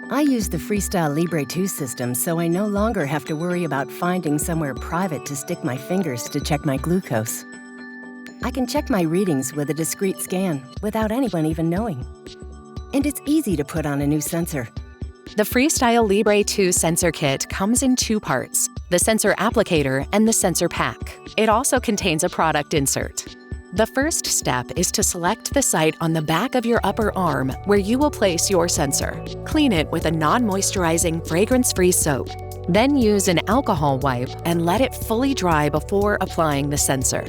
I use the FreeStyle Libre 2 system, so I no longer have to worry about finding somewhere private to stick my fingers to check my glucose. I can check my readings with a discrete scan without anyone even knowing. And it's easy to put on a new sensor. The FreeStyle Libre 2 sensor kit comes in two parts, the sensor applicator and the sensor pack. It also contains a product insert. The first step is to select the site on the back of your upper arm where you will place your sensor. Clean it with a non-moisturizing, fragrance-free soap. Then use an alcohol wipe and let it fully dry before applying the sensor.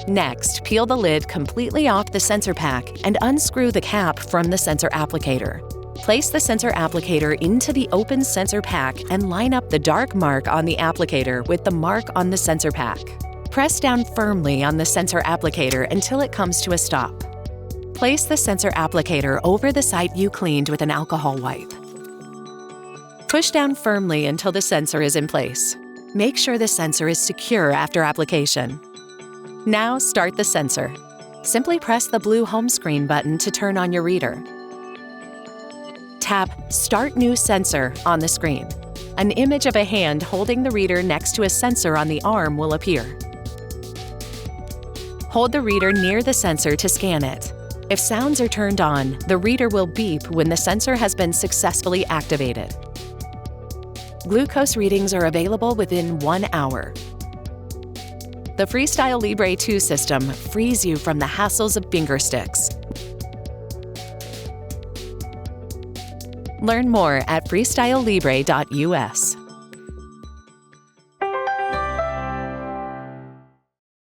Next, peel the lid completely off the sensor pack and unscrew the cap from the sensor applicator. Place the sensor applicator into the open sensor pack and line up the dark mark on the applicator with the mark on the sensor pack. Press down firmly on the sensor applicator until it comes to a stop. Place the sensor applicator over the site you cleaned with an alcohol wipe. Push down firmly until the sensor is in place. Make sure the sensor is secure after application. Now start the sensor. Simply press the blue home screen button to turn on your reader. Tap Start New Sensor on the screen. An image of a hand holding the reader next to a sensor on the arm will appear. Hold the reader near the sensor to scan it. If sounds are turned on, the reader will beep when the sensor has been successfully activated. Glucose readings are available within 1 hour. The FreeStyle Libre 2 system frees you from the hassles of finger sticks. Learn more at freestylelibre.us.